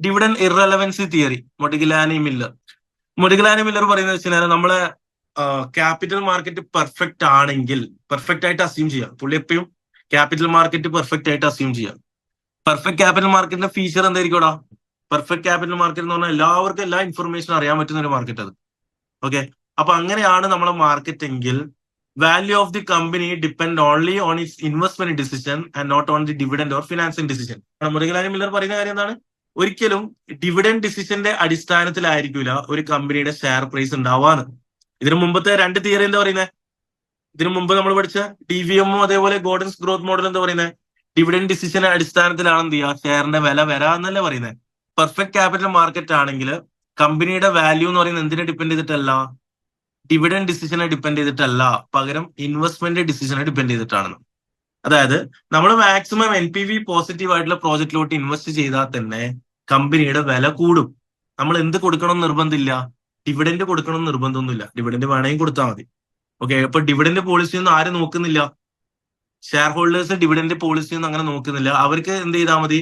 Dividend ഇറലവൻസി theory, മൊഡിഗ്ലാനി Miller പറയുന്നത് വെച്ചാൽ നമ്മളെ ക്യാപിറ്റൽ മാർക്കറ്റ് പെർഫെക്റ്റ് ആണെങ്കിൽ, പെർഫെക്റ്റ് ആയിട്ട് അസ്യൂം ചെയ്യാം. പുള്ളി എപ്പോഴും ക്യാപിറ്റൽ മാർക്കറ്റ് പെർഫെക്റ്റ് ആയിട്ട് അസ്യൂം ചെയ്യാം. പെർഫെക്റ്റ് ക്യാപിറ്റൽ മാർക്കറ്റിന്റെ ഫീച്ചർ എന്തായിരിക്കും? പെർഫെക്റ്റ് ക്യാപിറ്റൽ മാർക്കറ്റ് എന്ന് പറഞ്ഞാൽ എല്ലാവർക്കും എല്ലാ ഇൻഫർമേഷനും അറിയാൻ പറ്റുന്ന ഒരു മാർക്കറ്റ് അത്. ഓക്കെ, അപ്പൊ അങ്ങനെയാണ് നമ്മളെ മാർക്കറ്റ് എങ്കിൽ value of the company depend only on its investment decision and not on the dividend or financing decision. Modigliani Miller പറയുന്ന കാര്യം എന്താണ്? ഒരിക്കലും ഡിവിഡൻഡ് ഡിസിഷന്റെ അടിസ്ഥാനത്തിലായിരിക്കില്ല ഒരു കമ്പനിയുടെ ഷെയർ പ്രൈസ് ഉണ്ടാവാന്ന്. ഇതിനു മുമ്പത്തെ രണ്ട് തിയറി എന്താ പറയുന്നത്? ഇതിനു മുമ്പ് നമ്മൾ പഠിച്ച DVM അതേപോലെ ഗോർഡൻസ് ഗ്രോത്ത് മോഡൽ എന്താ പറയുന്നത്? ഡിവിഡൻഡ് ഡിസിഷന്റെ അടിസ്ഥാനത്തിലാണ് എന്ത് ചെയ്യുക, ഷെയറിന്റെ വില വരാന്നല്ലേ പറയുന്നത്. പെർഫെക്റ്റ് ക്യാപിറ്റൽ മാർക്കറ്റ് ആണെങ്കിൽ കമ്പനിയുടെ വാല്യൂ എന്ന് പറയുന്നത് എന്തിനെ ഡിപ്പെൻഡ് ചെയ്തിട്ടല്ല, ഡിവിഡൻഡ് ഡിസിഷനെ ഡിപ്പെൻഡ് ചെയ്തിട്ടല്ല, പകരം ഇൻവെസ്റ്റ്മെന്റ് ഡിസിഷനെ ഡിപ്പെൻഡ് ചെയ്തിട്ടാണ്. അതായത് നമ്മൾ മാക്സിമം NPV പോസിറ്റീവ് ആയിട്ടുള്ള പ്രോജക്റ്റിലോട്ട് ഇൻവെസ്റ്റ് ചെയ്താൽ തന്നെ കമ്പനിയുടെ വില കൂടും. നമ്മൾ എന്ത് കൊടുക്കണം നിർബന്ധമില്ല, ഡിവിഡൻഡ് കൊടുക്കണം നിർബന്ധമൊന്നുമില്ല. ഡിവിഡൻഡ് വേണമെങ്കിൽ കൊടുത്താൽ മതി. ഓക്കെ, അപ്പൊ ഡിവിഡൻഡ് പോളിസി ഒന്നും ആരും നോക്കുന്നില്ല. ഷെയർ ഹോൾഡേഴ്സ് ഡിവിഡൻഡ് പോളിസി ഒന്നും അങ്ങനെ നോക്കുന്നില്ല. അവർക്ക് എന്ത് ചെയ്താൽ മതി,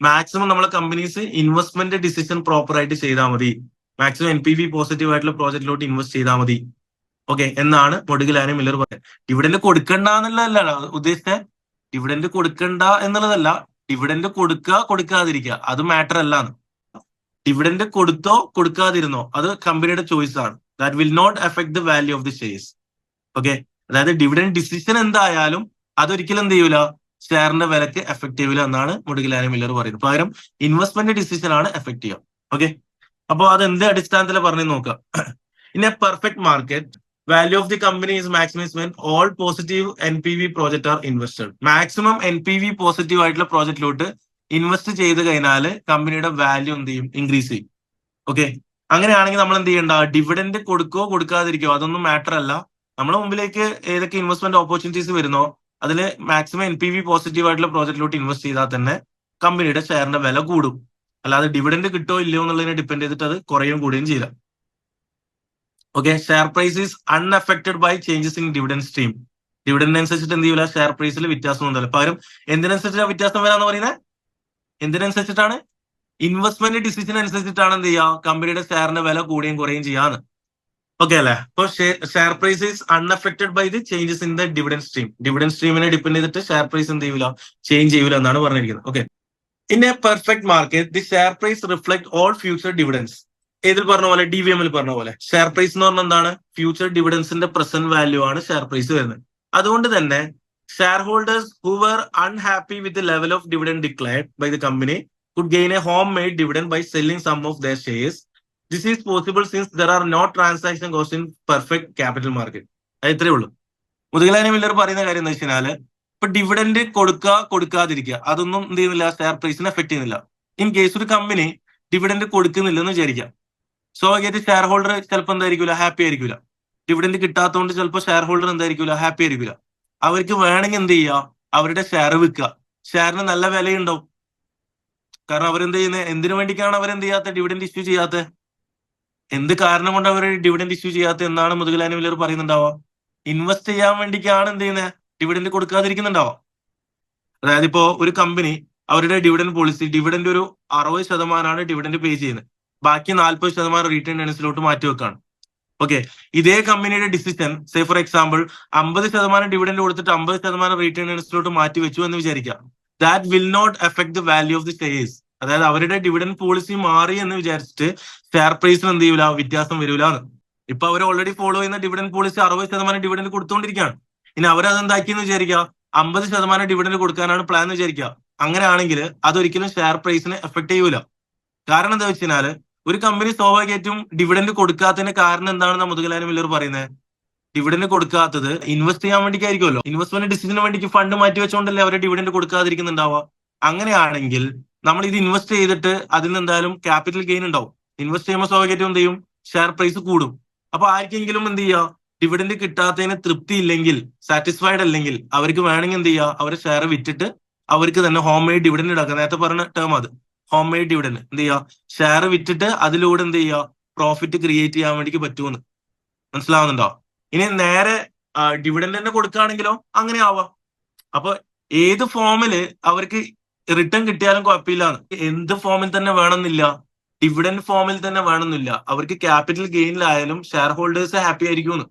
മാക്സിമം നമ്മളെ കമ്പനീസ് ഇൻവെസ്റ്റ്മെന്റ് ഡിസിഷൻ പ്രോപ്പർ ആയിട്ട് ചെയ്താൽ മതി, മാക്സിമം NPV പോസിറ്റീവ് ആയിട്ടുള്ള പ്രോജക്റ്റിലോട്ട് ഇൻവെസ്റ്റ് ചെയ്താൽ മതി. ഓക്കെ എന്നാണ് മൊഡിഗ്ലാനി മില്ലർ പറയുന്നത്. ഡിവിഡൻഡ് കൊടുക്കണ്ട എന്നുള്ളതല്ല ഉദ്ദേശിച്ചത്, ഡിവിഡൻഡ് കൊടുക്കണ്ട എന്നുള്ളതല്ല, ഡിവിഡൻഡ് കൊടുക്കുക കൊടുക്കാതിരിക്കുക അത് മാറ്റർ അല്ലാന്ന്. ഡിവിഡൻഡ് കൊടുത്തോ കൊടുക്കാതിരുന്നോ അത് കമ്പനിയുടെ ചോയ്സ് ആണ്. That will not affect the value of the shares. Okay, അതായത് ഡിവിഡൻഡ് ഡിസിഷൻ എന്തായാലും അതൊരിക്കലും എന്ത് ചെയ്യൂല, ഷെയറിന്റെ വിലക്ക് എഫക്ട് ചെയ്യൂല എന്നാണ് മൊഡിഗ്ലാനി മില്ലർ പറയുന്നത്. പകരം ഇൻവെസ്റ്റ്മെന്റ് ഡിസിഷൻ ആണ് എഫക്ട് ചെയ്യുക. ഓക്കെ, അപ്പോൾ അത് എന്ത് അടിസ്ഥാനത്തിലാണ് പറഞ്ഞു നോക്കാം. In a perfect market value of the company is maximise when all positive NPV project are invested. Maximum NPV positive ആയിട്ടുള്ള പ്രോജക്റ്റിലോട്ട് ഇൻവെസ്റ്റ് ചെയ്ത് കഴിഞ്ഞാൽ കമ്പനിയുടെ വാല്യൂ എന്ത് ചെയ്യും, ഇൻക്രീസ് ചെയ്യും. ഓക്കെ, അങ്ങനെയാണെങ്കിൽ നമ്മൾ എന്ത് ചെയ്യണ്ട, ഡിവിഡൻഡ് കൊടുക്കോ കൊടുക്കാതിരിക്കോ അതൊന്നും മാറ്റർ അല്ല. നമ്മുടെ മുമ്പിലേക്ക് ഏതൊക്കെ ഇൻവെസ്റ്റ്മെന്റ് ഓപ്പർച്യൂണിറ്റീസ് വരുന്നോ അതിൽ മാക്സിമം NPV പോസിറ്റീവ് ആയിട്ടുള്ള പ്രോജക്റ്റിലോട്ട് ഇൻവെസ്റ്റ് ചെയ്താൽ തന്നെ കമ്പനിയുടെ ഷെയറിന്റെ വില കൂടും. അല്ലാതെ ഡിവിഡൻഡ് കിട്ടോ ഇല്ലയോ എന്നുള്ളതിനെ ഡിപ്പെൻഡ് ചെയ്തിട്ട് അത് കുറയും കൂടുകയും ചെയ്യില്ല. Okay, share price is unaffected by changes in dividend stream. Dividend അനുസരിച്ചിട്ട് എന്ത് ചെയ്യില്ല, ഷെയർ പ്രൈസിൽ വ്യത്യാസം ഒന്നുമില്ല. പകരം എന്തിനനുസരിച്ചാണ് വ്യത്യാസം വരാന്ന് പറയുന്നത്? എന്തിനനുസരിച്ചിട്ടാണ്? ഇൻവെസ്റ്റ്മെന്റ് ഡിസിഷൻ അനുസരിച്ചിട്ടാണ് എന്ത് ചെയ്യുക, കമ്പനിയുടെ ഷെയറിന്റെ വില കൂടുകയും കുറയുകയും ചെയ്യാന്ന്. ഓക്കെ അല്ലേ? അപ്പൊ share price is unaffected by the changes in the dividend stream. Dividend സ്ട്രീമിനെ ഡിപ്പെൻഡ് ചെയ്തിട്ട് ഷെയർ പ്രൈസ് എന്ത് ചെയ്യൂല, ചേഞ്ച് ചെയ്യൂല എന്നാണ് പറഞ്ഞിരിക്കുന്നത്. Okay, in a perfect market the share price reflect all future dividends. ഇതിൽ പറഞ്ഞ പോലെ DVM പറഞ്ഞ പോലെ ഷെയർ പ്രൈസ് എന്ന് പറഞ്ഞാൽ എന്താണ്, ഫ്യൂച്ചർ ഡിവിഡൻസിന്റെ പ്രസന്റ് വാല്യൂ ആണ് ഷെയർ പ്രൈസ് വരുന്നത്. അതുകൊണ്ട് തന്നെ share holders who were unhappy with the level of dividend declared by the company could gain a home made dividend by selling some of their shares. This is possible since there are no transaction cost in perfect capital market. അത് ഇത്രയേ ഉള്ളൂ. മുതുകലാനി Miller പറയുന്ന കാര്യം എന്താ വെച്ചാൽ, ഇപ്പൊ dividend കൊടുക്കുക കൊടുക്കാതിരിക്കുക അതൊന്നും എന്ത് ചെയ്യുന്നില്ല, ഷെയർ പ്രൈസിനെ എഫക്ട് ചെയ്യുന്നില്ല. ഇൻ കേസ് ഒരു കമ്പനി ഡിവിഡൻഡ് കൊടുക്കുന്നില്ലെന്ന് വിചാരിക്കാം, സ്വാഭാവികമായിട്ട് ഷെയർ ഹോൾഡർ ചിലപ്പോൾ എന്തായിരിക്കില്ല, ഹാപ്പി ആയിരിക്കില്ല. ഡിവിഡൻഡ് കിട്ടാത്തതുകൊണ്ട് ചിലപ്പോൾ ഷെയർ ഹോൾഡർ എന്തായിരിക്കില്ല, ഹാപ്പി ആയിരിക്കില്ല. അവർക്ക് വേണമെങ്കിൽ എന്ത് ചെയ്യുക, അവരുടെ ഷെയർ വിൽക്കുക. ഷെയറിന് നല്ല വിലയുണ്ടാവും. കാരണം അവരെന്ത് ചെയ്യുന്നത്, എന്തിനു വേണ്ടിക്കാണ് അവരെന്ത് ചെയ്യാത്ത, ഡിവിഡൻഡ് ഇഷ്യൂ ചെയ്യാത്ത, എന്ത് കാരണം കൊണ്ട് അവർ ഡിവിഡൻഡ് ഇഷ്യൂ ചെയ്യാത്ത എന്നാണ് മുതുകലാനി മില്ലർ പറയുന്നുണ്ടാവുക? ഇൻവെസ്റ്റ് ചെയ്യാൻ വേണ്ടിക്കാണ് എന്ത് ചെയ്യുന്നത്, ഡിവിഡൻഡ് കൊടുക്കാതിരിക്കുന്നുണ്ടാവാം. അതായത് ഇപ്പോ ഒരു കമ്പനി അവരുടെ ഡിവിഡൻഡ് പോളിസി, ഡിവിഡൻഡ് ഒരു 60% ഡിവിഡൻഡ് പേ ചെയ്യുന്നത്, ബാക്കി 40% റീറ്റെയിൻ ഏർണിങ്സിലോട്ട് മാറ്റി വെക്കാണ്. ഓക്കെ, ഇതേ കമ്പനിയുടെ decision say for example 50% dividend കൊടുത്തിട്ട് 50% റീറ്റെയിൻ ഏർണിങ്സിലോട്ട് മാറ്റി വെച്ചു എന്ന് വിചാരിക്കാം. That will not affect the value of the shares. അതായത് അവരുടെ ഡിവിഡൻഡ് പോളിസി മാറി എന്ന് വിചാരിച്ചിട്ട് ഷെയർ പ്രൈസിന് എന്ത് ചെയ്യൂല, വ്യത്യാസം വരൂലാണ്. ഇപ്പൊ അവർ ഓൾറെഡി ഫോളോ ചെയ്യുന്ന ഡിവിഡൻഡ് പോളിസി 60% ഡിവിഡൻഡ് കൊടുത്തുകൊണ്ടിരിക്കുകയാണ്. ഇനി അവരതെന്താക്കിയെന്ന് വിചാരിക്കുക, 50% ഡിവിഡൻഡ് കൊടുക്കാനാണ് പ്ലാൻ എന്ന് വിചാരിക്കുക. അങ്ങനെയാണെങ്കിൽ അതൊരിക്കലും ഷെയർ പ്രൈസിനെ എഫക്ട് ചെയ്യൂല. കാരണം എന്താ വെച്ചാൽ ഒരു കമ്പനി സ്വാഭാവികമായിട്ടും ഡിവിഡൻഡ് കൊടുക്കാത്തതിന്റെ കാരണം എന്താണെന്ന് മുതുകലാനി മില്ലർ പറയുന്നത്? ഡിവിഡൻഡ് കൊടുക്കാത്തത് ഇൻവെസ്റ്റ് ചെയ്യാൻ വേണ്ടിക്കായിരിക്കുമല്ലോ. ഇൻവെസ്റ്റ്മെന്റ് ഡിസിഷന് വേണ്ടി ഫണ്ട് മാറ്റി വെച്ചുകൊണ്ടല്ലേ അവരെ ഡിവിഡൻഡ് കൊടുക്കാതിരിക്കുന്നുണ്ടാവുക. അങ്ങനെയാണെങ്കിൽ നമ്മൾ ഇത് ഇൻവെസ്റ്റ് ചെയ്തിട്ട് അതിന് എന്തായാലും ക്യാപിറ്റൽ ഗെയിൻ ഉണ്ടാവും. ഇൻവെസ്റ്റ് ചെയ്യുമ്പോൾ സ്വാഭാവികമായിട്ടും എന്ത് ചെയ്യും, ഷെയർ പ്രൈസ് കൂടും. അപ്പൊ ആർക്കെങ്കിലും എന്ത് ചെയ്യുക, ഡിവിഡൻഡ് കിട്ടാത്തതിന് തൃപ്തി ഇല്ലെങ്കിൽ, സാറ്റിസ്ഫൈഡ് അല്ലെങ്കിൽ അവർക്ക് വേണമെങ്കിൽ എന്ത് ചെയ്യുക, അവരെ ഷെയർ വിറ്റിട്ട് അവർക്ക് തന്നെ ഹോം മെയ്ഡ് ഡിവിഡൻഡ് ഉണ്ടാക്കുക. നേരത്തെ പറഞ്ഞ ടേം അത് ഹോം മെയ്ഡ് ഡിവിഡൻഡ് എന്ത് ചെയ്യുക, ഷെയർ വിറ്റിട്ട് അതിലൂടെ എന്ത് ചെയ്യുക, പ്രോഫിറ്റ് ക്രിയേറ്റ് ചെയ്യാൻ വേണ്ടി പറ്റുമെന്ന്. മനസ്സിലാവുന്നുണ്ടോ? ഇനി നേരെ ഡിവിഡൻഡ് തന്നെ കൊടുക്കുകയാണെങ്കിലോ അങ്ങനെ ആവാം. അപ്പൊ ഏത് ഫോമില് അവർക്ക് റിട്ടേൺ കിട്ടിയാലും കുഴപ്പമില്ല. എന്ത് ഫോമിൽ തന്നെ വേണമെന്നില്ല, ഡിവിഡൻഡ് ഫോമിൽ തന്നെ വേണമെന്നില്ല. അവർക്ക് ക്യാപിറ്റൽ ഗെയിനിലായാലും ഷെയർ ഹോൾഡേഴ്സ് ഹാപ്പി ആയിരിക്കും.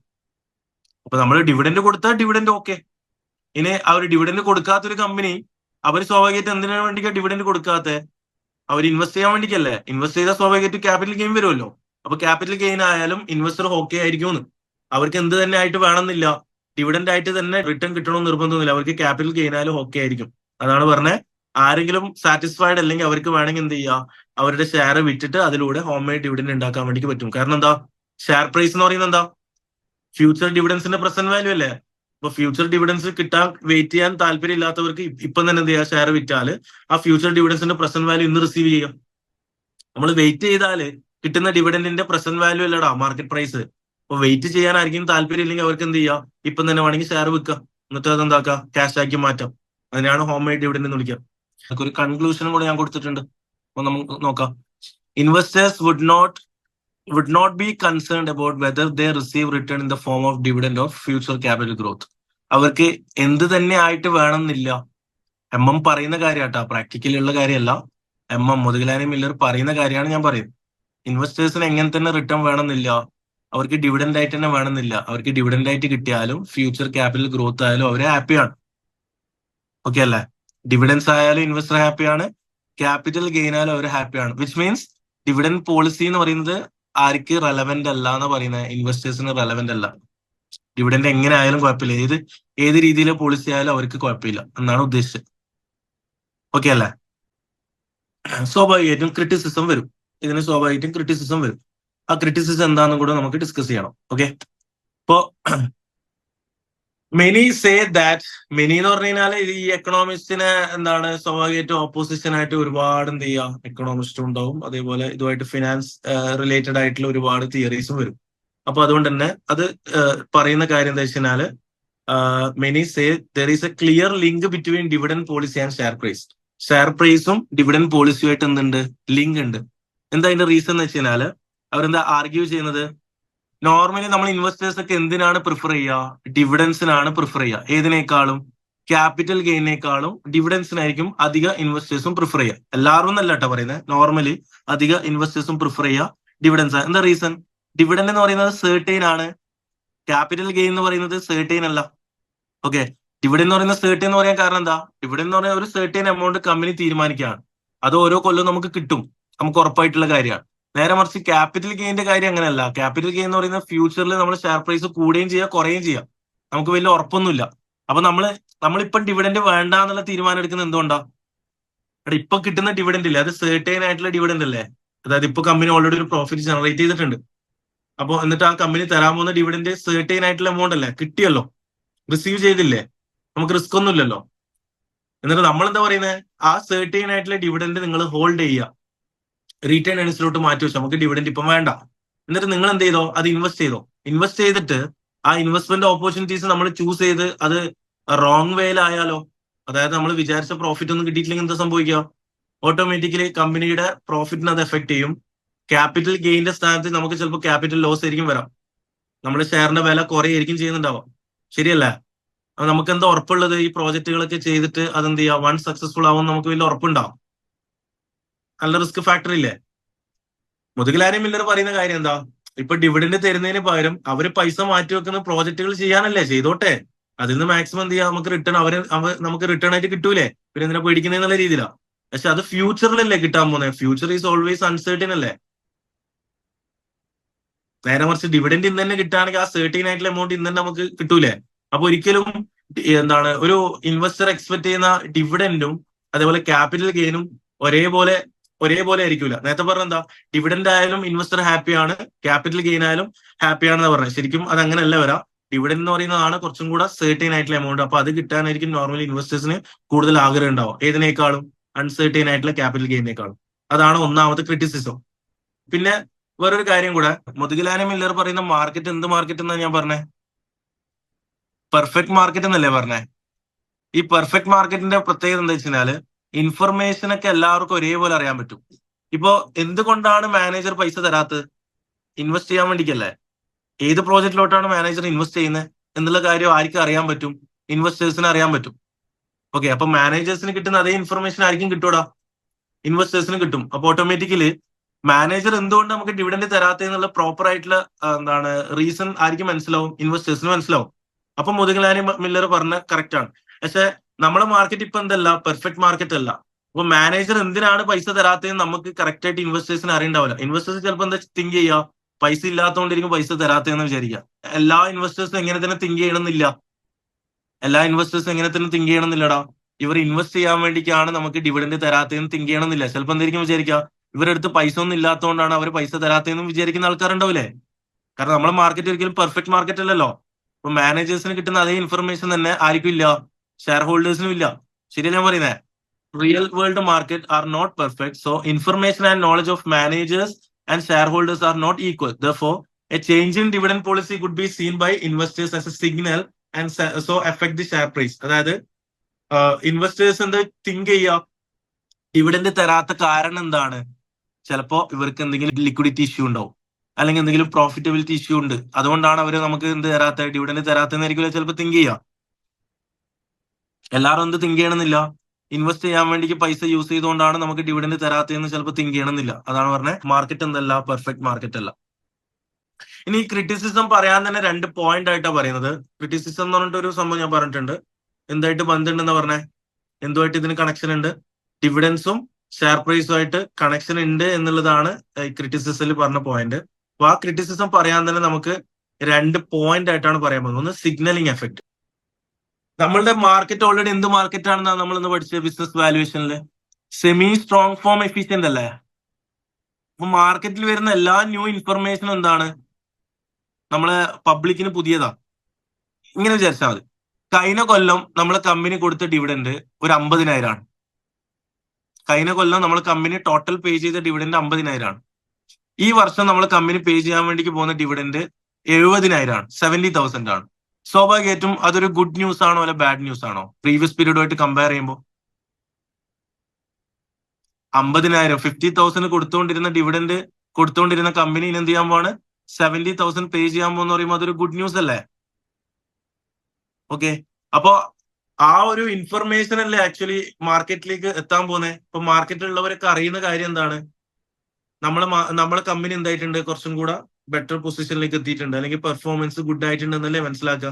അപ്പൊ നമ്മൾ ഡിവിഡൻഡ് കൊടുത്താൽ ഡിവിഡൻഡ് ഓക്കെ. ഇനി അവർ ഡിവിഡൻഡ് കൊടുക്കാത്തൊരു കമ്പനി, അവർ സ്വാഭാവികമായിട്ട് എന്തിനാണ് വേണ്ടി ഡിവിഡൻഡ് കൊടുക്കാത്ത? അവർ ഇൻവെസ്റ്റ് ചെയ്യാൻ വേണ്ടിക്കല്ലേ? ഇൻവെസ്റ്റ് ചെയ്താൽ സ്വാഭാവികമായിട്ട് ക്യാപിറ്റൽ ഗെയിൻ വരുമല്ലോ. അപ്പൊ ക്യാപിറ്റൽ ഗെയിൻ ആയാലും ഇൻവെസ്റ്റർ ഓക്കെ ആയിരിക്കും. അവർക്ക് എന്ത് തന്നെ ആയിട്ട് വേണമെന്നില്ല, ഡിവിഡൻഡ് ആയിട്ട് തന്നെ റിട്ടേൺ കിട്ടണമെന്ന് നിർബന്ധമൊന്നുമില്ല. അവർക്ക് ക്യാപിറ്റൽ ഗെയിൻ ആയാലും ഓക്കെ ആയിരിക്കും. അതാണ് പറഞ്ഞത്. ആരെങ്കിലും സാറ്റിസ്ഫൈഡ് അല്ലെങ്കിൽ അവർക്ക് വേണമെങ്കിൽ എന്ത് ചെയ്യുക, അവരുടെ ഷെയർ വിറ്റിട്ട് അതിലൂടെ ഹോം മെയ്ഡ് ഡിവിഡൻഡ് ഉണ്ടാക്കാൻ വേണ്ടി പറ്റും. കാരണം എന്താ, ഷെയർ പ്രൈസ് എന്ന് പറയുന്നത് എന്താ, ഫ്യൂച്ചർ ഡിവിഡൻസിന്റെ പ്രസന്റ് വാല്യൂ അല്ലേ? അപ്പൊ ഫ്യൂച്ചർ ഡിവിഡൻസ് കിട്ടാൻ വെയിറ്റ് ചെയ്യാൻ താല്പര്യം ഇല്ലാത്തവർക്ക് ഇപ്പം തന്നെ എന്ത് ചെയ്യുക, ഷെയർ വിറ്റാല് ആ ഫ്യൂച്ചർ ഡിവിഡൻസിന്റെ പ്രസന്റ് വാല്യൂ ഇന്ന് റിസീവ് ചെയ്യാം. നമ്മൾ വെയിറ്റ് ചെയ്താല് കിട്ടുന്ന ഡിവിഡൻഡിന്റെ പ്രസന്റ് വാല്യൂ അല്ലടാ മാർക്കറ്റ് പ്രൈസ്. അപ്പൊ വെയിറ്റ് ചെയ്യാൻ ആയിരിക്കും താല്പര്യം ഇല്ലെങ്കിൽ അവർക്ക് എന്ത് ചെയ്യുക, ഇപ്പം തന്നെ വേണമെങ്കിൽ ഷെയർ വിൽക്കുക, എന്നിട്ട് അതെന്താക്കുക, ക്യാഷ് ആക്കി മാറ്റാം. അതിനാണ് ഹോം മെയ്ഡ് ഡിവിഡൻഡ് എന്ന് വിളിക്കുക. അതൊക്കെ ഒരു കൺക്ലൂഷനും കൂടെ ഞാൻ കൊടുത്തിട്ടുണ്ട്. അപ്പൊ നമുക്ക് നോക്കാം. Investors would not be concerned about whether they receive return in the form of dividend or future capital growth. അവർക്ക് എന്ത് തന്നെ ആയിട്ട് വേണമെന്നില്ല. പറയുന്ന കാര്യമാട്ടാ, പ്രാക്ടിക്കലി ഉള്ള കാര്യമല്ല. മുതുകിലാനി മില്ലർ പറയുന്ന കാര്യമാണ് ഞാൻ പറയുന്നത്. ഇൻവെസ്റ്റേഴ്സിന് എങ്ങനെ തന്നെ റിട്ടേൺ വേണമെന്നില്ല, അവർക്ക് ഡിവിഡൻഡ് ആയിട്ട് തന്നെ വേണമെന്നില്ല. അവർക്ക് ഡിവിഡൻഡ് ആയിട്ട് കിട്ടിയാലും ഫ്യൂച്ചർ ക്യാപിറ്റൽ ഗ്രോത്ത് ആയാലും അവര് ഹാപ്പിയാണ്. ഓക്കെ അല്ലേ? ഡിവിഡൻസ് ആയാലും ഇൻവെസ്റ്റർ ഹാപ്പിയാണ്, ക്യാപിറ്റൽ ഗെയിൻ ആയാലും അവർ ഹാപ്പിയാണ്. വിച്ച് മീൻസ് ഡിവിഡൻഡ് പോളിസി എന്ന് പറയുന്നത് ആർക്ക് റെലവെന്റ് അല്ല എന്ന് പറയുന്നത്, ഇൻവെസ്റ്റേഴ്സിന് റെലവെന്റ് അല്ല. ഡിവിഡൻഡ് എങ്ങനെ ആയാലും കുഴപ്പമില്ല, ഏത് രീതിയിലെ പോളിസി ആയാലും അവർക്ക് കുഴപ്പമില്ല എന്നാണ് ഉദ്ദേശിച്ചത്. ഓക്കെ അല്ലേ? സ്വാഭാവികമായിട്ടും ക്രിറ്റിസിസം വരും, ഇതിന് സ്വാഭാവികമായിട്ടും ക്രിറ്റിസിസം വരും. ആ ക്രിറ്റിസിസം എന്താണെന്നും കൂടെ നമുക്ക് ഡിസ്കസ് ചെയ്യണം. ഓക്കെ, ഇപ്പോ മെനി സേ ദാറ്റ്, മെനി എന്ന് പറഞ്ഞു കഴിഞ്ഞാൽ ഈ എക്കണോമിസ്റ്റിനെ എന്താണ് സ്വാഭാവികമായിട്ടും ഓപ്പോസിഷൻ ആയിട്ട് ഒരുപാട് എന്ത് ചെയ്യാം, എക്കണോമിസ്റ്റും ഉണ്ടാവും. അതേപോലെ ഇതുമായിട്ട് ഫിനാൻസ് റിലേറ്റഡ് ആയിട്ടുള്ള ഒരുപാട് തിയറീസും വരും. അപ്പൊ അതുകൊണ്ട് തന്നെ അത് പറയുന്ന കാര്യം എന്താ വെച്ചാല്, many say there is a clear link between dividend policy and share price. Share പ്രൈസും ഡിവിഡൻഡ് പോളിസിയുമായിട്ട് എന്തുണ്ട്, ലിങ്ക് ഉണ്ട്. എന്താ അതിന്റെ റീസൺ എന്ന് വെച്ച് കഴിഞ്ഞാല്, അവരെന്താ ആർഗ്യൂ ചെയ്യുന്നത്, നോർമലി നമ്മൾ ഇൻവെസ്റ്റേഴ്സ് ഒക്കെ എന്തിനാണ് പ്രിഫർ ചെയ്യുക, ഡിവിഡൻസിനാണ് പ്രിഫർ ചെയ്യുക. ഏതിനേക്കാളും, ക്യാപിറ്റൽ ഗെയിനേക്കാളും ഡിവിഡൻസിനായിരിക്കും അധിക ഇൻവെസ്റ്റേഴ്സും പ്രിഫർ ചെയ്യുക. എല്ലാവരും എന്നല്ല കേട്ടോ പറയുന്നത്, നോർമലി അധിക ഇൻവെസ്റ്റേഴ്സും പ്രിഫർ ചെയ്യുക ഡിവിഡൻസ്. എന്താ റീസൺ? ഡിവിഡൻഡ് എന്ന് പറയുന്നത് സെർട്ടൈൻ ആണ്, ക്യാപിറ്റൽ ഗെയിൻ എന്ന് പറയുന്നത് സെർട്ടൈൻ അല്ല. ഓക്കെ, ഡിവിഡൻഡ് എന്ന് പറയുന്നത് സെർട്ടൈൻ എന്ന് പറയാൻ കാരണം എന്താ, ഡിവിഡൻഡ് എന്ന് പറയുന്ന ഒരു സെർട്ടൈൻ എമൗണ്ട് കമ്പനി തീരുമാനിക്കുകയാണ്, അത് ഓരോ കൊല്ലവും നമുക്ക് കിട്ടും, നമുക്ക് ഉറപ്പായിട്ടുള്ള കാര്യമാണ്. നേരെ മറിച്ച് ക്യാപിറ്റൽ ഗെയിന്റെ കാര്യം അങ്ങനെയല്ല. ക്യാപിറ്റൽ ഗെയിൻ എന്ന് പറയുന്ന ഫ്യൂച്ചറിൽ നമ്മൾ ഷെയർ പ്രൈസ് കൂടുകയും ചെയ്യാം കുറയുകയും ചെയ്യാം, നമുക്ക് വലിയ ഉറപ്പൊന്നുമില്ല. അപ്പൊ നമ്മളിപ്പം ഡിവിഡൻഡ് വേണ്ട എന്നുള്ള തീരുമാനം എടുക്കുന്നത് എന്തുകൊണ്ടാ? ഇപ്പൊ കിട്ടുന്ന ഡിവിഡൻഡ് ഇല്ലേ, അത് സെർട്ടൈൻ ആയിട്ടുള്ള ഡിവിഡൻഡ് അല്ലേ. അതായത് ഇപ്പൊ കമ്പനി ഓൾറെഡി ഒരു പ്രോഫിറ്റ് ജനറേറ്റ് ചെയ്തിട്ടുണ്ട്. അപ്പൊ എന്നിട്ട് ആ കമ്പനി തരാൻ പോകുന്ന ഡിവിഡൻഡ് സെർട്ടൈൻ ആയിട്ടുള്ള എമൗണ്ട് അല്ലേ, കിട്ടിയല്ലോ, റിസീവ് ചെയ്തില്ലേ, നമുക്ക് റിസ്ക് ഒന്നും ഇല്ലല്ലോ. എന്നിട്ട് നമ്മൾ എന്താ പറയുന്നത്, ആ സെർട്ടൈൻ ആയിട്ടുള്ള ഡിവിഡൻഡ് നിങ്ങൾ ഹോൾഡ് ചെയ്യുക, റീറ്റേൺ ഏണിങ്സിലോട്ട് മാറ്റി വെച്ചു, നമുക്ക് ഡിവിഡൻഡ് ഇപ്പം വേണ്ട. എന്നിട്ട് നിങ്ങൾ എന്ത് ചെയ്തോ, അത് ഇൻവെസ്റ്റ് ചെയ്തോ. ഇൻവെസ്റ്റ് ചെയ്തിട്ട് ആ ഇൻവെസ്റ്റ്മെന്റ് ഓപ്പർച്യൂണിറ്റീസ് നമ്മൾ ചൂസ് ചെയ്ത് അത് റോങ് വേയിലായാലോ, അതായത് നമ്മൾ വിചാരിച്ച പ്രോഫിറ്റ് ഒന്നും കിട്ടിയിട്ടില്ലെങ്കിൽ എന്താ സംഭവിക്കുക, ഓട്ടോമാറ്റിക്കലി കമ്പനിയുടെ പ്രോഫിറ്റിന് അത് എഫക്ട് ചെയ്യും. ക്യാപിറ്റൽ ഗെയിന്റെ സ്ഥാനത്ത് നമുക്ക് ചിലപ്പോൾ ക്യാപിറ്റൽ ലോസ് ആയിരിക്കും വരാം, നമ്മുടെ ഷെയറിന്റെ വില കുറയായിരിക്കും ചെയ്യുന്നുണ്ടാവാം. ശരിയല്ലേ? നമുക്ക് എന്താ ഉറപ്പുള്ളത്, ഈ പ്രോജക്റ്റുകളൊക്കെ ചെയ്തിട്ട് അതെന്ത് ചെയ്യാം, വൺ സക്സസ്ഫുൾ ആവും നമുക്ക് വലിയ ഉറപ്പുണ്ടാവും. നല്ല റിസ്ക് ഫാക്ടർ ഇല്ലേ? മുതുകിലാരി മില്ലർ പറയുന്ന കാര്യം എന്താ, ഇപ്പൊ ഡിവിഡൻഡ് തരുന്നതിന് പകരം അവര് പൈസ മാറ്റി വെക്കുന്ന പ്രോജക്റ്റുകൾ ചെയ്യാനല്ലേ, ചെയ്തോട്ടെ, അതിൽ നിന്ന് മാക്സിമം എന്ത് ചെയ്യാം, നമുക്ക് റിട്ടേൺ നമുക്ക് റിട്ടേൺ ആയിട്ട് കിട്ടൂലേ, പിന്നെ എന്തിനാ പേടിക്കുന്നതെന്നുള്ള രീതിയിലാണ്. പക്ഷെ അത് ഫ്യൂച്ചറിലല്ലേ കിട്ടാൻ പോകുന്നത്, ഫ്യൂച്ചർ ഈസ് ഓൾവേസ് അൺസേർട്ടൻ അല്ലേ. നേരെ മറിച്ച് ഡിവിഡൻഡ് ഇന്ന് തന്നെ കിട്ടുകയാണെങ്കിൽ ആ സെർട്ടൈൻ ആയിട്ടുള്ള എമൗണ്ട് ഇന്ന് തന്നെ നമുക്ക് കിട്ടൂലേ. അപ്പൊ ഒരിക്കലും എന്താണ് ഒരു ഇൻവെസ്റ്റർ എക്സ്പെക്ട് ചെയ്യുന്ന ഡിവിഡൻഡും അതേപോലെ ക്യാപിറ്റൽ ഗെയിനും ഒരേപോലെ ആയിരിക്കില്ല. നേരത്തെ പറഞ്ഞ എന്താ, ഡിവിഡൻഡ് ആയാലും ഇൻവെസ്റ്റർ ഹാപ്പിയാണ്, ക്യാപിറ്റൽ ഗെയിൻ ആയാലും ഹാപ്പിയാണെന്ന് പറഞ്ഞത്. ശരിക്കും അത് അങ്ങനെയല്ല വരാം. ഡിവിഡൻഡ് എന്ന് പറയുന്നതാണ് കുറച്ചും കൂടെ സെർട്ടൈൻ ആയിട്ടുള്ള എമൗണ്ട്. അപ്പൊ അത് കിട്ടാനായിരിക്കും നോർമലി ഇൻവെസ്റ്റേഴ്സിന് കൂടുതൽ ആഗ്രഹം ഉണ്ടാവും, ഏതിനേക്കാളും, അൺസെർട്ടൈൻ ആയിട്ടുള്ള ക്യാപിറ്റൽ ഗെയിനേക്കാളും. അതാണ് ഒന്നാമത്തെ ക്രിറ്റിസിസം. പിന്നെ വേറൊരു കാര്യം കൂടെ, മുതുകിലാനി മില്ലർ പറയുന്ന മാർക്കറ്റ് എന്ത് മാർക്കറ്റ് എന്നാ ഞാൻ പറഞ്ഞേ, പെർഫെക്റ്റ് മാർക്കറ്റ് എന്നല്ലേ പറഞ്ഞേ. ഈ പെർഫെക്റ്റ് മാർക്കറ്റിന്റെ പ്രത്യേകത എന്താ വെച്ചാല്, ഇൻഫർമേഷൻ ഒക്കെ എല്ലാവർക്കും ഒരേപോലെ അറിയാൻ പറ്റും. ഇപ്പോ എന്തുകൊണ്ടാണ് മാനേജർ പൈസ തരാത്തത്, ഇൻവെസ്റ്റ് ചെയ്യാൻ വേണ്ടിക്കല്ലേ. ഏത് പ്രോജക്റ്റിലോട്ടാണ് മാനേജർ ഇൻവെസ്റ്റ് ചെയ്യുന്നത് എന്നുള്ള കാര്യം ആർക്കും അറിയാൻ പറ്റും, ഇൻവെസ്റ്റേഴ്സിന് അറിയാൻ പറ്റും. ഓക്കെ, അപ്പൊ മാനേജേഴ്സിന് കിട്ടുന്ന അതേ ഇൻഫർമേഷൻ ആയിരിക്കും കിട്ടൂടാ, ഇൻവെസ്റ്റേഴ്സിന് കിട്ടും. അപ്പൊ ഓട്ടോമാറ്റിക്കലി മാനേജർ എന്തുകൊണ്ട് നമുക്ക് ഡിവിഡൻഡ് തരാത്തെന്നുള്ള പ്രോപ്പർ ആയിട്ടുള്ള റീസൺ ആയിരിക്കും മനസ്സിലാവും, ഇൻവെസ്റ്റേഴ്സിന് മനസ്സിലാവും. അപ്പൊ മുതുകലാനി മില്ലർ പറഞ്ഞ കറക്റ്റ് ആണ്. പക്ഷെ നമ്മുടെ മാർക്കറ്റ് ഇപ്പൊ എന്തല്ല, പെർഫെക്റ്റ് മാർക്കറ്റ് അല്ല. അപ്പൊ മാനേജർ എന്തിനാണ് പൈസ തരാത്തതെന്ന് നമുക്ക് കറക്റ്റ് ആയിട്ട് ഇൻവെസ്റ്റേഴ്സിന് അറിയണ്ടാവില്ല. ഇൻവെസ്റ്റേഴ്സ് ചിലപ്പോൾ എന്താ തിങ്ക് ചെയ്യുക, പൈസ ഇല്ലാത്തതുകൊണ്ടിരിക്കും പൈസ തരാത്തതെന്ന് വിചാരിക്കുക. എല്ലാ ഇൻവെസ്റ്റേഴ്സും എങ്ങനെ തന്നെ തിങ്ക് ചെയ്യണമെന്നില്ല. എല്ലാ ഇൻവെസ്റ്റേഴ്സും എങ്ങനെ തന്നെ തിങ്ക് ചെയ്യണമെന്നില്ലടാ. ഇവർ ഇൻവെസ്റ്റ് ചെയ്യാൻ വേണ്ടിയിട്ടാണ് നമുക്ക് ഡിവിഡൻഡ് തരാത്തതെന്ന് തിങ്ക് ചെയ്യണമെന്നില്ല. ചിലപ്പോൾ എന്തായിരിക്കും വിചാരിക്കുക, ഇവരുടെ അടുത്ത് പൈസ ഒന്നും ഇല്ലാത്തതുകൊണ്ടാണ് അവർ പൈസ തരാത്തതെന്ന് വിചാരിക്കുന്ന ആൾക്കാരുണ്ടാവില്ലേ. കാരണം നമ്മുടെ മാർക്കറ്റ് ഒരിക്കലും പെർഫെക്റ്റ് മാർക്കറ്റ് അല്ലല്ലോ. അപ്പൊ മാനേജേഴ്സിന് കിട്ടുന്ന അതേ ഇൻഫർമേഷൻ തന്നെ ആർക്കും ഇല്ല, ഷെയർ ഹോൾഡേഴ്സിനും ഇല്ല. ശരിയല്ല ഞാൻ പറയുന്നത്? Real world market are not perfect, so information and knowledge of managers and share holders are not equal. Therefore, a change in dividend policy could be seen by investors as a signal and so affect the share price. അതായത് investors എന്താ think ചെയ്യുക, dividend തരാത്ത കാരണം എന്താണ്? ചിലപ്പോ ഇവർക്ക് എന്തെങ്കിലും liquidity issue ഉണ്ടാവും, അല്ലെങ്കിൽ എന്തെങ്കിലും പ്രോഫിറ്റബിലിറ്റി ഇഷ്യൂ ഉണ്ട്, അതുകൊണ്ടാണ് അവർ നമുക്ക് എന്ത് തരാത്ത, ഡിവിഡൻഡ് തരാത്തെന്നായിരിക്കും ചിലപ്പോൾ തിങ്ക് ചെയ്യുക. എല്ലാവരും എന്ത് തിങ്ക് ചെയ്യണമെന്നില്ല, ഇൻവെസ്റ്റ് ചെയ്യാൻ വേണ്ടി പൈസ യൂസ് ചെയ്തുകൊണ്ടാണ് നമുക്ക് ഡിവിഡൻഡ് തരാത്തതെന്ന് ചിലപ്പോൾ തിങ്ക് ചെയ്യണമെന്നില്ല. അതാണ് പറഞ്ഞത്, മാർക്കറ്റ് എന്തല്ല, പെർഫെക്റ്റ് മാർക്കറ്റ് അല്ല. ഇനി ക്രിറ്റിസിസം പറയാൻ തന്നെ 2 പോയിന്റ് ആയിട്ടാണ് പറയുന്നത്. ക്രിറ്റിസിസം എന്ന് പറഞ്ഞിട്ട് ഒരു സംഭവം ഞാൻ പറഞ്ഞിട്ടുണ്ട്. എന്തായിട്ട് ബന്ധമുണ്ടെന്ന് പറഞ്ഞേ, എന്തുമായിട്ട് ഇതിന് കണക്ഷൻ ഉണ്ട്? ഡിവിഡൻസും ഷെയർ പ്രൈസുമായിട്ട് കണക്ഷൻ ഉണ്ട് എന്നുള്ളതാണ് ക്രിറ്റിസിസത്തിൽ പറഞ്ഞ പോയിന്റ്. അപ്പൊ ആ ക്രിറ്റിസിസം പറയാൻ തന്നെ നമുക്ക് 2 പോയിന്റ് ആയിട്ടാണ് പറയാൻ പോകുന്നത്. ഒന്ന്, സിഗ്നലിംഗ് എഫക്ട്. നമ്മളുടെ മാർക്കറ്റ് ഓൾറെഡി എന്ത് മാർക്കറ്റ് ആണെന്നാണ് നമ്മൾ ഇന്ന് പഠിച്ചത് ബിസിനസ് വാല്യുവേഷനിൽ? സെമി സ്ട്രോങ് ഫോം എഫിഷ്യന്റ് അല്ലേ? അപ്പൊ മാർക്കറ്റിൽ വരുന്ന എല്ലാ ന്യൂ ഇൻഫർമേഷനും എന്താണ്, നമ്മളെ പബ്ലിക്കിന് പുതിയതാ. ഇങ്ങനെ വിചാരിച്ചാൽ മതി, കഴിഞ്ഞ കൊല്ലം നമ്മളെ കമ്പനി കൊടുത്ത ഡിവിഡൻഡ് ഒരു 50,000 ആണ്. കഴിഞ്ഞ കൊല്ലം നമ്മൾ കമ്പനി ടോട്ടൽ പേ ചെയ്ത ഡിവിഡൻഡ് 50,000 ആണ്. ഈ വർഷം നമ്മൾ കമ്പനി പേ ചെയ്യാൻ വേണ്ടി പോകുന്ന ഡിവിഡൻഡ് 70,000 ആണ്, 70,000 ആണ്. സ്വാഭാവികമായിട്ടും അതൊരു ഗുഡ് ന്യൂസ് ആണോ അല്ലെ ബാഡ് ന്യൂസ് ആണോ? പ്രീവിയസ് പീരീഡുമായിട്ട് കമ്പയർ ചെയ്യുമ്പോൾ 50,000 50,000 കൊടുത്തുകൊണ്ടിരുന്ന ഡിവിഡൻഡ് കൊടുത്തുകൊണ്ടിരുന്ന കമ്പനി എന്ത് ചെയ്യാൻ പോവാണ്, 70,000 പേ ചെയ്യാൻ പോകുന്ന പറയുമ്പോൾ അതൊരു ഗുഡ് ന്യൂസ് അല്ലേ? ഓക്കെ, അപ്പോ ആ ഒരു ഇൻഫർമേഷൻ അല്ലേ ആക്ച്വലി മാർക്കറ്റിലേക്ക് എത്താൻ പോകുന്നത്. ഇപ്പൊ മാർക്കറ്റിലുള്ളവരൊക്കെ അറിയുന്ന കാര്യം എന്താണ്, നമ്മളെ കമ്പനി എന്തായിട്ടുണ്ട്, കുറച്ചും കൂടെ ബെറ്റർ പൊസിഷനിലേക്ക് എത്തിയിട്ടുണ്ട്, അല്ലെങ്കിൽ പെർഫോമൻസ് ഗുഡ് ആയിട്ടുണ്ടെന്നല്ലേ മനസ്സിലാക്കുക.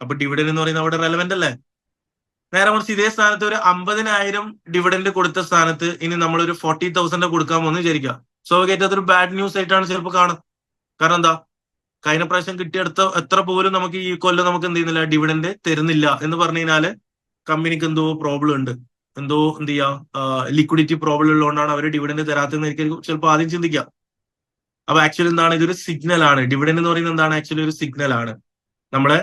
അപ്പൊ ഡിവിഡൻഡ് എന്ന് പറയുന്നത് അവിടെ റെലവെന്റ് അല്ലേ? നേരെ മറിച്ച് ഇതേ സ്ഥാനത്ത് ഒരു 50,000 ഡിവിഡൻഡ് കൊടുത്ത സ്ഥാനത്ത് ഇനി നമ്മളൊരു 40,000 കൊടുക്കാൻ പോകുന്ന വിചാരിക്കുക. സ്വാഭാവികമായിട്ട് അതൊരു ബാഡ് ന്യൂസ് ആയിട്ടാണ് ചിലപ്പോൾ കാണുക. കാരണം എന്താ, കഴിഞ്ഞ പ്രാവശ്യം കിട്ടിയെടുത്ത എത്ര പോലും നമുക്ക് ഈ കൊല്ലം നമുക്ക് എന്ത് ചെയ്യുന്നില്ല, ഡിവിഡൻഡ് തരുന്നില്ല എന്ന് പറഞ്ഞു കഴിഞ്ഞാല് കമ്പനിക്ക് എന്തോ പ്രോബ്ലം ഉണ്ട്, എന്തോ എന്ത് ചെയ്യാ, ലിക്വിഡിറ്റി പ്രോബ്ലം ഉള്ളതുകൊണ്ടാണ് അവർ ഡിവിഡൻഡ് തരാത്തതെന്നായിരിക്കും ചിലപ്പോൾ ആദ്യം ചിന്തിക്കുക. അപ്പൊ ആക്ച്വലി എന്താണ്, ഇതൊരു സിഗ്നൽ ആണ്. ഡിവിഡൻഡ് എന്ന് പറയുന്നത് എന്താണ്, ആക്ച്വലി ഒരു സിഗ്നൽ ആണ്. നമ്മളെ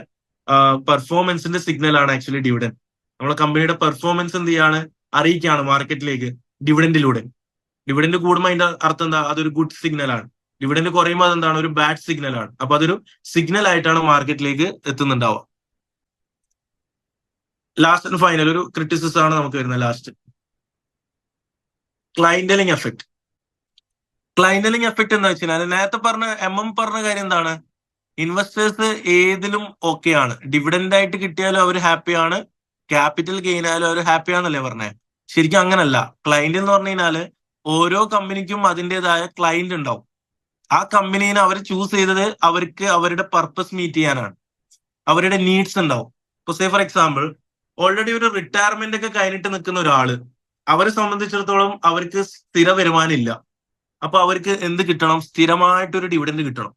പെർഫോമൻസിന്റെ സിഗ്നൽ ആണ് ആക്ച്വലി ഡിവിഡൻഡ്. നമ്മളെ കമ്പനിയുടെ പെർഫോമൻസ് എന്ത് ചെയ്യാണ്, അറിയിക്കുകയാണ് മാർക്കറ്റിലേക്ക് ഡിവിഡൻഡിലൂടെ. ഡിവിഡൻഡ് കൂടുമ്പോൾ അതിന്റെ അർത്ഥം എന്താ, അതൊരു ഗുഡ് സിഗ്നൽ ആണ്. ഡിവിഡൻഡ് കുറയുമ്പോൾ അതെന്താണ്, ഒരു ബാഡ് സിഗ്നൽ ആണ്. അപ്പൊ അതൊരു സിഗ്നൽ ആയിട്ടാണ് മാർക്കറ്റിലേക്ക് എത്തുന്നുണ്ടാവുക. ലാസ്റ്റ് ആൻഡ് ഫൈനൽ ഒരു ക്രിറ്റിസിസം ആണ് നമുക്ക് വരുന്നത്. Last, clientele effect. Clientele effect എന്താ വെച്ചാൽ നേരത്തെ പറഞ്ഞ കാര്യം എന്താണ്, ഇൻവെസ്റ്റേഴ്സ് ഏതിലും ഓക്കെയാണ്. ഡിവിഡൻഡ് ആയിട്ട് കിട്ടിയാലും അവർ ഹാപ്പിയാണ്, ക്യാപിറ്റൽ ഗെയിൻ ആയാലും അവർ ഹാപ്പിയാന്നല്ലേ പറഞ്ഞേ? ശരിക്കും അങ്ങനല്ല. ക്ലൈന്റ് എന്ന് പറഞ്ഞു കഴിഞ്ഞാല് ഓരോ കമ്പനിക്കും അതിൻ്റെതായ ക്ലൈന്റ് ഉണ്ടാവും. ആ കമ്പനീനെ അവർ ചൂസ് ചെയ്തത് അവർക്ക് അവരുടെ പർപ്പസ് മീറ്റ് ചെയ്യാനാണ്, അവരുടെ നീഡ്സ് ഉണ്ടാവും. ഇപ്പൊ സേ ഫോർ എക്സാമ്പിൾ, ഓൾറെഡി ഒരു റിട്ടയർമെന്റ് ഒക്കെ കഴിഞ്ഞിട്ട് നിൽക്കുന്ന ഒരാള്, അവരെ സംബന്ധിച്ചിടത്തോളം അവർക്ക് സ്ഥിര വരുമാനം ഇല്ല. അപ്പൊ അവർക്ക് എന്ത് കിട്ടണം, സ്ഥിരമായിട്ടൊരു ഡിവിഡൻഡ് കിട്ടണം.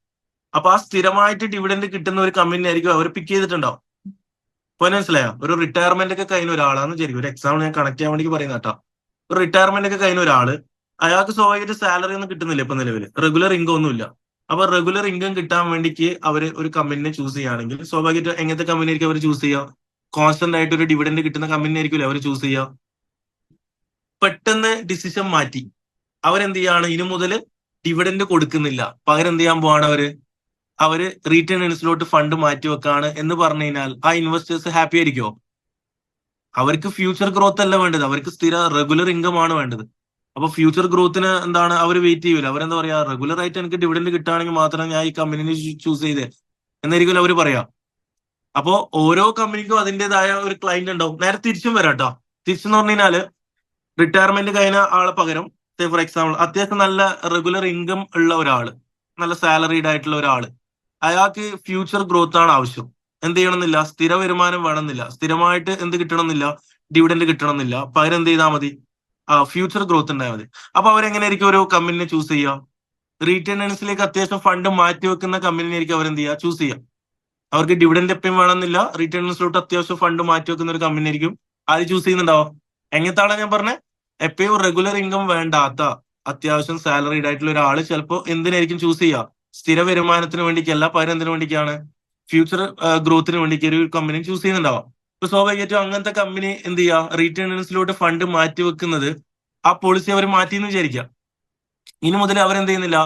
അപ്പൊ ആ സ്ഥിരമായിട്ട് ഡിവിഡൻഡ് കിട്ടുന്ന ഒരു കമ്പനി ആയിരിക്കും അവർ പിക്ക് ചെയ്തിട്ടുണ്ടാവും. ഇപ്പൊ മനസ്സിലായോ? ഒരു റിട്ടയർമെന്റ് ഒക്കെ കഴിഞ്ഞ ഒരാളാന്ന് വിചാരിക്കും, ഒരു എക്സാമ്പിൾ ഞാൻ കണക്ട് ചെയ്യാൻ വേണ്ടി പറയുന്ന കേട്ടോ. ഒരു റിട്ടയർമെന്റ് ഒക്കെ കഴിഞ്ഞ ഒരാള്, അയാൾക്ക് സ്വാഭാവികമായിട്ട് സാലറി ഒന്നും കിട്ടുന്നില്ല ഇപ്പൊ നിലവിൽ, റെഗുലർ ഇൻകം ഒന്നുമില്ല. അപ്പൊ റെഗുലർ ഇൻകം കിട്ടാൻ വേണ്ടിക്ക് അവര് ഒരു കമ്പനിനെ ചൂസ് ചെയ്യുകയാണെങ്കിൽ സ്വാഭാവികമായിട്ട് എങ്ങനത്തെ കമ്പനി ആയിരിക്കും അവർ ചൂസ് ചെയ്യുക? കോൺസ്റ്റന്റ് ആയിട്ട് ഒരു ഡിവിഡൻഡ് കിട്ടുന്ന കമ്പനി ആയിരിക്കില്ല അവർ ചൂസ് ചെയ്യുക. പെട്ടെന്ന് ഡിസിഷൻ മാറ്റി അവരെന്ത് ചെയ്യാണ്, ഇനി മുതൽ ഡിവിഡൻഡ് കൊടുക്കുന്നില്ല, പകരം എന്ത് ചെയ്യാൻ പോവാണ് അവര് റീറ്റേൺ ഏണിങ്സിലോട്ട് ഫണ്ട് മാറ്റി വെക്കാണ് എന്ന് പറഞ്ഞു കഴിഞ്ഞാൽ ആ ഇൻവെസ്റ്റേഴ്സ് ഹാപ്പി ആയിരിക്കുമോ? അവർക്ക് ഫ്യൂച്ചർ ഗ്രോത്ത് അല്ല വേണ്ടത്, അവർക്ക് സ്ഥിര റെഗുലർ ഇൻകം ആണ് വേണ്ടത്. അപ്പൊ ഫ്യൂച്ചർ ഗ്രോത്തിന് എന്താണ് അവർ വെയിറ്റ് ചെയ്യൂല. അവരെന്താ പറയാ, റെഗുലർ ആയിട്ട് എനിക്ക് ഡിവിഡൻഡ് കിട്ടുകയാണെങ്കിൽ മാത്രമേ ഞാൻ ഈ കമ്പനിനെ ചൂസ് ചെയ്തേ എന്നായിരിക്കും അവർ പറയാ. അപ്പോ ഓരോ കമ്പനിക്കും അതിൻ്റെതായ ഒരു ക്ലയന്റ് ഉണ്ടാവും. നേരെ തിരിച്ചും വരാം കേട്ടോ. തിരിച്ചെന്ന് പറഞ്ഞു കഴിഞ്ഞാല് റിട്ടയർമെന്റ് കഴിഞ്ഞ ആളെ പകരം ഫോർ എക്സാമ്പിൾ അത്യാവശ്യം നല്ല റെഗുലർ ഇൻകം ഉള്ള ഒരാള്, നല്ല സാലറീഡ് ആയിട്ടുള്ള ഒരാള്, അയാൾക്ക് ഫ്യൂച്ചർ ഗ്രോത്ത് ആണ് ആവശ്യം. എന്ത് ചെയ്യണമെന്നില്ല, സ്ഥിര വരുമാനം വേണമെന്നില്ല, സ്ഥിരമായിട്ട് എന്ത് കിട്ടണമെന്നില്ല, ഡിവിഡൻഡ് കിട്ടണമെന്നില്ല. പകരം എന്ത് ചെയ്താൽ മതി, ഫ്യൂച്ചർ ഗ്രോത്ത് ഉണ്ടായാൽ മതി. അപ്പൊ അവരെങ്ങനെയായിരിക്കും ഒരു കമ്പനിനെ ചൂസ് ചെയ്യുക? റീറ്റേണൻസിലേക്ക് അത്യാവശ്യം ഫണ്ട് മാറ്റി വെക്കുന്ന കമ്പനിയായിരിക്കും അവരെന്ത് ചെയ്യുക, ചൂസ് ചെയ്യുക. അവർക്ക് ഡിവിഡൻഡ് എപ്പോഴും വേണമെന്നില്ല, റീറ്റേണൻസിലോട്ട് അത്യാവശ്യം ഫണ്ട് മാറ്റി വെക്കുന്ന ഒരു കമ്പനി ആയിരിക്കും ആര് ചൂസ് ചെയ്യുന്നുണ്ടാവും. എങ്ങനത്തെ ആളാണ് ഞാൻ പറഞ്ഞത്? എപ്പോഴും റെഗുലർ ഇൻകം വേണ്ടാത്ത അത്യാവശ്യം സാലറീഡ് ആയിട്ടുള്ള ഒരാള് ചിലപ്പോൾ എന്തിനായിരിക്കും ചൂസ് ചെയ്യുക? സ്ഥിര വരുമാനത്തിന് വേണ്ടിക്കല്ല, പകരം എന്തിനു വേണ്ടിക്കാണ്? ഫ്യൂച്ചർ ഗ്രോത്തിന് വേണ്ടിക്ക് ഒരു കമ്പനി ചൂസ് ചെയ്യുന്നുണ്ടാവാം. ഇപ്പൊ സ്വാഭാവികമായിട്ടും അങ്ങനത്തെ കമ്പനി എന്ത് ചെയ്യുക, റീറ്റേണൻസിലോട്ട് ഫണ്ട് മാറ്റി വെക്കുന്നത്, ആ പോളിസി അവർ മാറ്റിയെന്ന് വിചാരിക്കുക. ഇനി മുതൽ അവരെന്ത് ചെയ്യുന്നില്ല,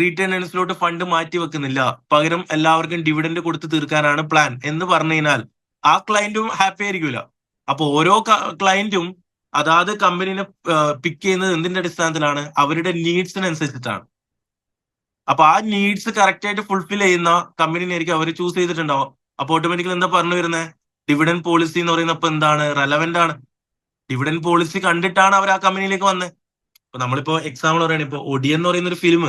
റീറ്റേണൻസിലോട്ട് ഫണ്ട് മാറ്റി വെക്കുന്നില്ല, പകരം എല്ലാവർക്കും ഡിവിഡൻഡ് കൊടുത്ത് തീർക്കാനാണ് പ്ലാൻ എന്ന് പറഞ്ഞു കഴിഞ്ഞാൽ ആ ക്ലയന്റും ഹാപ്പി ആയിരിക്കില്ല. അപ്പൊ ഓരോ ക്ലയന്റും അതാത് കമ്പനിനെ പിക്ക് ചെയ്യുന്നത് എന്തിന്റെ അടിസ്ഥാനത്തിലാണ്? അവരുടെ നീഡ്സിനനുസരിച്ചിട്ടാണ്. അപ്പൊ ആ നീഡ്സ് കറക്റ്റ് ആയിട്ട് ഫുൾഫിൽ ചെയ്യുന്ന കമ്പനിയായിരിക്കും അവർ ചൂസ് ചെയ്തിട്ടുണ്ടാവും. അപ്പൊ ഓട്ടോമാറ്റിക്കലി എന്താ പറഞ്ഞു വരുന്നത്? ഡിവിഡൻഡ് പോളിസി എന്ന് പറയുന്നപ്പോ എന്താണ്, റെലവെന്റ് ആണ്. ഡിവിഡൻഡ് പോളിസി കണ്ടിട്ടാണ് അവർ ആ കമ്പനിയിലേക്ക് വന്നത്. ഇപ്പൊ നമ്മളിപ്പോ എക്സാമ്പിൾ പറയുകയാണ്, ഇപ്പൊ ഒടിയൻ എന്ന് പറയുന്ന ഒരു ഫിലിം,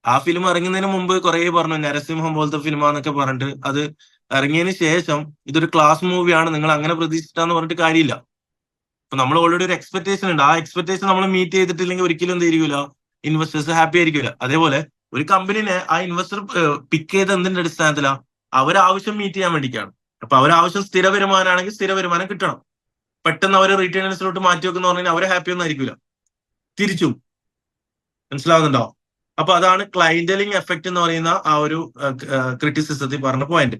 ആ ഫിലിം ഇറങ്ങുന്നതിന് മുമ്പ് കുറെ പറഞ്ഞു നരസിംഹം പോലത്തെ ഫിലിമാന്നൊക്കെ പറഞ്ഞിട്ട്, അത് ഇറങ്ങിയതിന് ശേഷം ഇതൊരു ക്ലാസ് മൂവിയാണ്, നിങ്ങൾ അങ്ങനെ പ്രതീക്ഷിച്ചിട്ടാന്ന് പറഞ്ഞിട്ട് കാര്യമില്ല. ഇപ്പൊ നമ്മൾ ഓൾറെഡി ഒരു എക്സ്പെക്ടേഷൻ ഉണ്ട്, ആ എക്സ്പെക്ടേഷൻ നമ്മൾ മീറ്റ് ചെയ്തിട്ടില്ലെങ്കിൽ ഒരിക്കലും എന്ത് ചെയ്യില്ല, ഇൻവെസ്റ്റേഴ്സ് ഹാപ്പി ആയിരിക്കില്ല. അതേപോലെ ഒരു കമ്പനിനെ ആ ഇൻവെസ്റ്റർ പിക്ക് ചെയ്ത് എന്തിന്റെ അടിസ്ഥാനത്തിലാ? അവരാവശ്യം മീറ്റ് ചെയ്യാൻ വേണ്ടിയിട്ടാണ്. അപ്പൊ അവരാവശ്യം സ്ഥിര വരുമാനമാണെങ്കിൽ സ്ഥിര വരുമാനം കിട്ടണം. പെട്ടെന്ന് അവർ റീറ്റേണൻസിലോട്ട് മാറ്റി വെക്കുന്ന പറഞ്ഞാൽ അവരെ ഹാപ്പി ഒന്നും ആയിരിക്കില്ല. തിരിച്ചും മനസ്സിലാവുന്നുണ്ടോ? അപ്പൊ അതാണ് ക്ലൈന്റലിംഗ് എഫക്ട് എന്ന് പറയുന്ന ആ ഒരു ക്രിറ്റിസിസത്തിൽ പറഞ്ഞ പോയിന്റ്.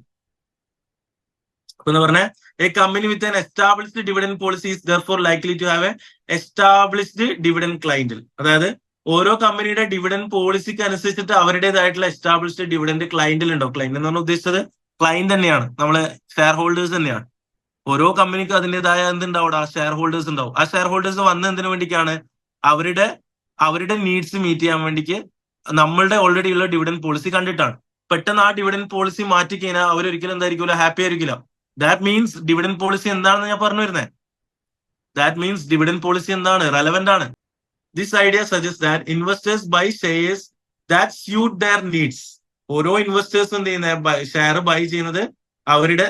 അപ്പൊ എന്ന് പറഞ്ഞാൽ a company with an established dividend policy is therefore likely to have a established dividend clientele. അതായത് ഓരോ കമ്പനിയുടെ ഡിവിഡൻഡ് പോളിസിക്ക് അനുസരിച്ചിട്ട് അവരുടേതായിട്ടുള്ള എസ്റ്റാബ്ലിഷ്ഡ് ഡിവിഡൻഡ് ക്ലൈന്റൽ ഉണ്ടാവും. ക്ലൈന്റ് എന്ന് പറഞ്ഞാൽ ഉദ്ദേശിച്ചത് ക്ലൈന്റ് തന്നെയാണ്, നമ്മളെ ഷെയർ ഹോൾഡേഴ്സ് തന്നെയാണ്. ഓരോ കമ്പനിക്കും അതിൻ്റെതായ എന്തുണ്ടാവും, ആ ഷെയർ ഹോൾഡേഴ്സ് ഉണ്ടാവും. ആ ഷെയർ ഹോൾഡേഴ്സ് വന്ന എന്തിനു വേണ്ടിക്കാണ്? അവരുടെ അവരുടെ നീഡ്സ് മീറ്റ് ചെയ്യാൻ വേണ്ടിക്ക് നമ്മളുടെ ഓൾറെഡി ഉള്ള ഡിവിഡൻഡ് പോളിസി കണ്ടിട്ടാണ്. പെട്ടെന്ന് ആ ഡിവിഡൻഡ് പോളിസി മാറ്റി കഴിഞ്ഞാൽ അവരൊരിക്കലും എന്തായിരിക്കില്ല, ഹാപ്പി ആയിരിക്കില്ല. ദാറ്റ് മീൻസ് ഡിവിഡൻഡ് പോളിസി എന്താണെന്ന് ഞാൻ പറഞ്ഞു വരുന്നത്. ദാറ്റ് മീൻസ് ഡിവിഡൻഡ് പോളിസി എന്താണ്, റെലവെന്റ് ആണ്. This idea suggest that investors buy shares that suit their needs. ഓരോ ഇൻവെസ്റ്റേഴ്സ് എന്ത് ചെയ്യുന്ന ഷെയർ ബൈ ചെയ്യുന്നത് അവരുടെ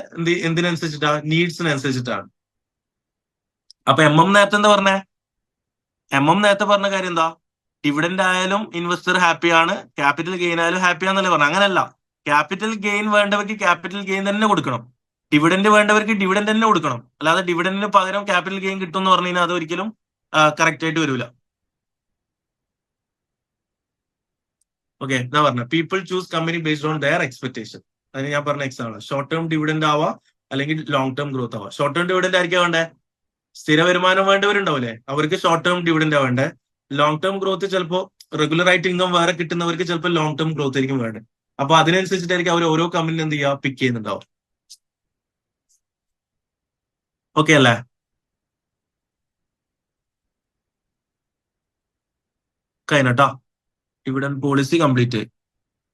എന്തിനനുസരിച്ചിട്ടാണ്? നീഡ്സിനനുസരിച്ചിട്ടാണ്. അപ്പൊ നേരത്തെ എന്താ പറഞ്ഞേ? നേരത്തെ പറഞ്ഞ കാര്യം എന്താ? ഡിവിഡൻഡ് ആയാലും ഇൻവെസ്റ്റർ ഹാപ്പിയാണ്, ക്യാപിറ്റൽ ഗെയിൻ ആയാലും ഹാപ്പിയാന്നല്ലേ പറഞ്ഞു. അങ്ങനല്ല, ക്യാപിറ്റൽ ഗെയിൻ വേണ്ടവർക്ക് ക്യാപിറ്റൽ ഗെയിൻ തന്നെ കൊടുക്കണം, ഡിവിഡൻഡ് വേണ്ടവർക്ക് ഡിവിഡൻഡ് തന്നെ കൊടുക്കണം. അല്ലാതെ ഡിവിഡൻഡിന് പകരം ക്യാപിറ്റൽ ഗെയിൻ കിട്ടും എന്ന് പറഞ്ഞു കഴിഞ്ഞാൽ അത് ഒരിക്കലും കറക്റ്റ് ആയിട്ട് വരില്ല. ഓക്കെ, എന്താ പറഞ്ഞ people choose company based on there expectation. അതിന് ഞാൻ പറഞ്ഞ എക്സാമ്പിൾ ഷോർട്ട് ടേം ഡിവിഡൻഡ് ആവാം, അല്ലെങ്കിൽ ലോങ് ടേം ഗ്രോത്ത് ആവാം. ഷോർട്ട് ടേം ഡിവിഡൻഡ് ആയിരിക്കും വേണ്ടേ? സ്ഥിര വരുമാനം വേണ്ടവരുണ്ടാവില്ലേ, അവർക്ക് ഷോർട്ട് ടേം ഡിവിഡൻഡ് വേണ്ടേ. ലോങ് ടേം ഗ്രോത്ത് ചിലപ്പോൾ റെഗുലർ ആയിട്ട് ഇൻകം വേറെ കിട്ടുന്നവർക്ക് ചിലപ്പോൾ ലോങ് ടേം ഗ്രോത്ത് ആയിരിക്കും വേണ്ടത്. അപ്പൊ അതിനനുസരിച്ചിട്ടായിരിക്കും അവർ ഓരോ കമ്പനി എന്ത് ചെയ്യുക, പിക്ക് ചെയ്യുന്നുണ്ടാവും. ഓക്കെ അല്ലേ? കഴിഞ്ഞട്ടാ ഡിവിഡൻഡ് പോളിസി കംപ്ലീറ്റ്.